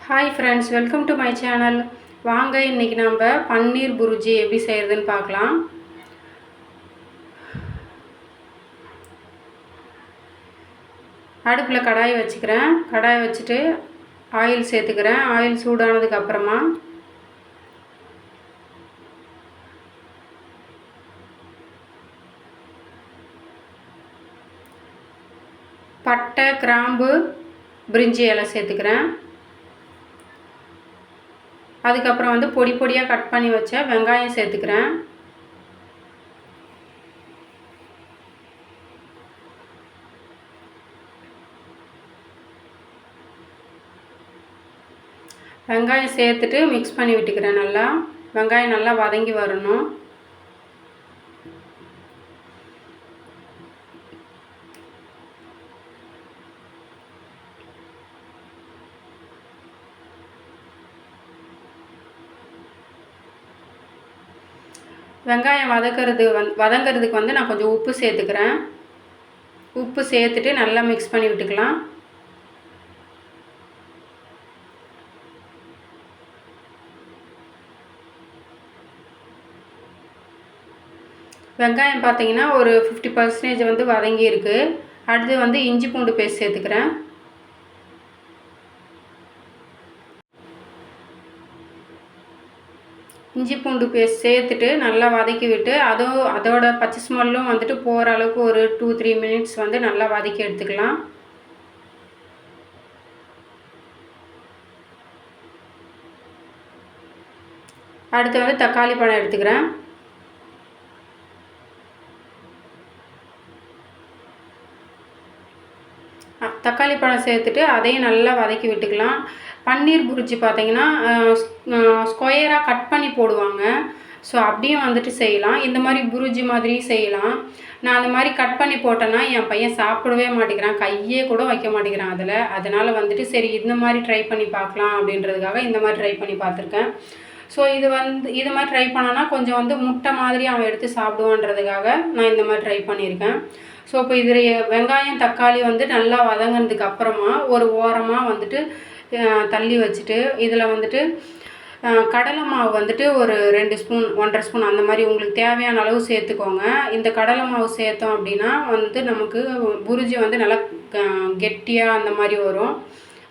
Hi friends, welcome to my channel. வாங்க இன்றைக்கி நம்ம பன்னீர் புருஜி எப்படி செய்கிறதுன்னு பார்க்கலாம். அடுப்பில் கடாய் வச்சுக்கிறேன். கடாய் வச்சுட்டு ஆயில் சேர்த்துக்கிறேன். ஆயில் சூடானதுக்கு அப்புறமா பட்டை, கிராம்பு, பிரிஞ்சி இலை சேர்த்துக்கிறேன். அதுக்கப்புறம் பொடி பொடியாக கட் பண்ணி வச்ச வெங்காயம் சேர்த்துக்கிறேன். வெங்காயம் சேர்த்துட்டு மிக்ஸ் பண்ணி விட்டுக்கிறேன். நல்லா வெங்காயம் நல்லா வதங்கி வரணும். வெங்காயம் வதங்கிறதுக்கு நான் கொஞ்சம் உப்பு சேர்த்துக்கிறேன். உப்பு சேர்த்துட்டு நல்லா மிக்ஸ் பண்ணி விட்டுக்கலாம். வெங்காயம் பார்த்தீங்கன்னா ஒரு 50% வதங்கி இருக்குது. அடுத்து இஞ்சி பூண்டு பேஸ்ட் சேர்த்துக்கிறேன். இஞ்சி பூண்டு பேஸ்ட் சேர்த்துட்டு நல்லா வதக்கி விட்டு அதோட பச்சை ஸ்மெல்லும் போகிற அளவுக்கு ஒரு 2-3 மினிட்ஸ் நல்லா வதக்கி எடுத்துக்கலாம். அடுத்து தக்காளி பழம் எடுத்துக்கிறேன். தக்காளி பழம் சேர்த்துட்டு அதையும் நல்லா வதக்கி விட்டுக்கலாம். பன்னீர் புரிஜி பார்த்தீங்கன்னா ஸ்கொயராக கட் பண்ணி போடுவாங்க. ஸோ அப்படியும் செய்யலாம். இந்த மாதிரி புரிஜி மாதிரி செய்யலாம். நான் அந்த மாதிரி கட் பண்ணி போட்டேன்னா என் பையன் சாப்பிடவே மாட்டேங்கிறான், கையே கூட வைக்க மாட்டேங்கிறான் அதில். அதனால் சரி இந்த மாதிரி ட்ரை பண்ணி பார்க்கலாம் அப்படின்றதுக்காக இந்த மாதிரி ட்ரை பண்ணி பார்த்துருக்கேன். ஸோ இது மாதிரி ட்ரை பண்ணோன்னா கொஞ்சம் முட்டை மாதிரி அவன் எடுத்து சாப்பிடுவான்றதுக்காக நான் இந்த மாதிரி ட்ரை பண்ணியிருக்கேன். ஸோ இப்போ இதில் வெங்காயம், தக்காளி நல்லா வதங்கினதுக்கு அப்புறமா ஒரு ஓரமாக தள்ளி வச்சுட்டு இதில் கடலை மாவு ஒரு 2 ஸ்பூன் 1.5 ஸ்பூன் அந்த மாதிரி உங்களுக்கு தேவையான அளவு சேர்த்துக்கோங்க. இந்த கடலை மாவு சேர்த்தோம் அப்படின்னா நமக்கு புரிஜி நல்லா கெட்டியாக அந்த மாதிரி வரும்.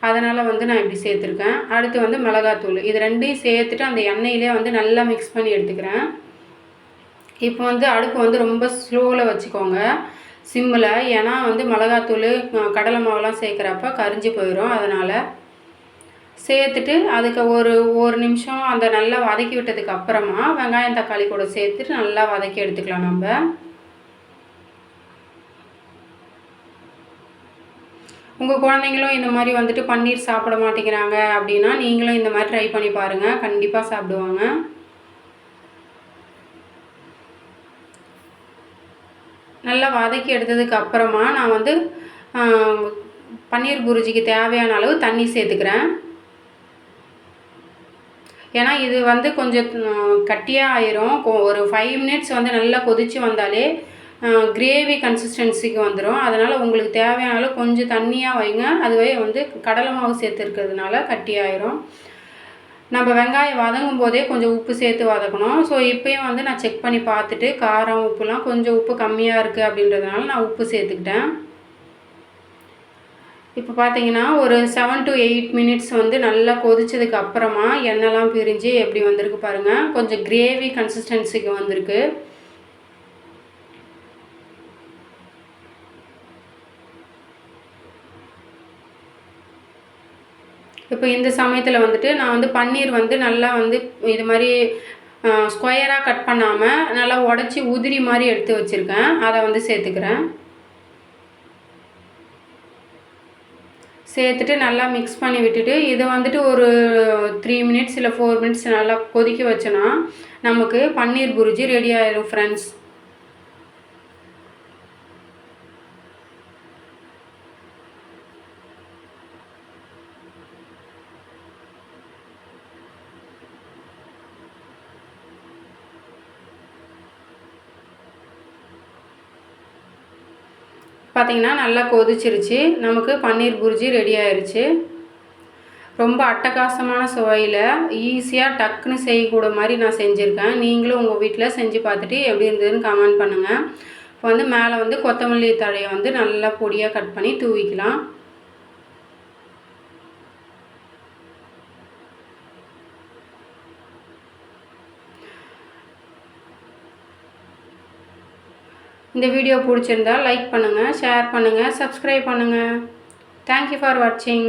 அதனால் நான் இப்படி சேர்த்துருக்கேன். அடுத்து மிளகாத்தூள், இது ரெண்டையும் சேர்த்துட்டு அந்த எண்ணெயிலே நல்லா மிக்ஸ் பண்ணி எடுத்துக்கிறேன். இப்போ அடுப்பு ரொம்ப ஸ்லோவில் வச்சுக்கோங்க, சிம்மில். ஏன்னா மிளகாத்தூள், கடலை மாவுலாம் சேர்க்குறப்ப கரிஞ்சு போயிடும். அதனால் சேர்த்துட்டு அதுக்கு ஒரு நிமிஷம் அந்த நல்லா வதக்கி விட்டதுக்கு அப்புறமா வெங்காயம், தக்காளி கூட சேர்த்துட்டு நல்லா வதக்கி எடுத்துக்கலாம். நம்ம உங்கள் குழந்தைங்களும் இந்த மாதிரி பன்னீர் சாப்பிட மாட்டேங்கிறாங்க அப்படின்னா நீங்களும் இந்த மாதிரி ட்ரை பண்ணி பாருங்கள், கண்டிப்பாக சாப்பிடுவாங்க. நல்லா வதக்கி எடுத்ததுக்கு அப்புறமா நான் பன்னீர் புரிஜிக்கு தேவையான அளவு தண்ணி சேர்த்துக்கிறேன். ஏன்னா இது கொஞ்சம் கட்டியாக ஆயிரும். ஒரு 5 மினிட்ஸ் நல்லா கொதித்து வந்தாலே கிரேவி கன்சிஸ்டன்சிக்கு வந்துடும். அதனால் உங்களுக்கு தேவையான அளவு கொஞ்சம் தண்ணியாக வைங்க. அதுவே கடலை மாவு சேர்த்துருக்கிறதுனால கட்டியாயிரும். நம்ம வெங்காயம் வதங்கும் போதே கொஞ்சம் உப்பு சேர்த்து வதக்கணும். ஸோ இப்போயும் நான் செக் பண்ணி பார்த்துட்டு காரம், உப்புலாம் கொஞ்சம் உப்பு கம்மியாக இருக்குது அப்படின்றதுனால நான் உப்பு சேர்த்துக்கிட்டேன். இப்போ பார்த்தீங்கன்னா ஒரு 7 to 8 மினிட்ஸ் நல்லா கொதிச்சதுக்கு அப்புறமா எண்ணெய்லாம் பிரிஞ்சு எப்படி வந்திருக்கு பாருங்கள். கொஞ்சம் கிரேவி கன்சிஸ்டன்சிக்கு வந்திருக்கு. இப்போ இந்த சமயத்தில் நான் பன்னீர் நல்லா இது மாதிரி ஸ்கொயராக கட் பண்ணாமல் நல்லா உடச்சி உதிரி மாதிரி எடுத்து வச்சுருக்கேன். அதை சேர்த்துக்கிறேன். சேர்த்துட்டு நல்லா மிக்ஸ் பண்ணி விட்டுட்டு இதை ஒரு 3 மினிட்ஸ் இல்லை 4 மினிட்ஸ் நல்லா கொதிக்க வச்சோன்னா நமக்கு பன்னீர் புரிஜி ரெடி ஆயிடும் ஃப்ரெண்ட்ஸ். பார்த்தீங்கன்னா நல்லா கொதிச்சிருச்சு. நமக்கு பன்னீர் புரிஜி ரெடி ஆயிடுச்சு. ரொம்ப அட்டகாசமான சுவையில் ஈஸியாக டக்குன்னு செய்யக்கூட மாதிரி நான் செஞ்சுருக்கேன். நீங்களும் உங்கள் வீட்டில் செஞ்சு பார்த்துட்டு எப்படி இருந்ததுன்னு கமெண்ட் பண்ணுங்கள். இப்போ வந்து மேலே வந்து கொத்தமல்லி தழையை வந்து நல்லா பொடியாக கட் பண்ணி தூவிக்கலாம். இந்த வீடியோ பிடிச்சிருந்தா லைக் பண்ணுங்கள், ஷேர் பண்ணுங்கள், சப்ஸ்கிரைப் பண்ணுங்கள். தேங்க்யூ ஃபார் வாட்சிங்.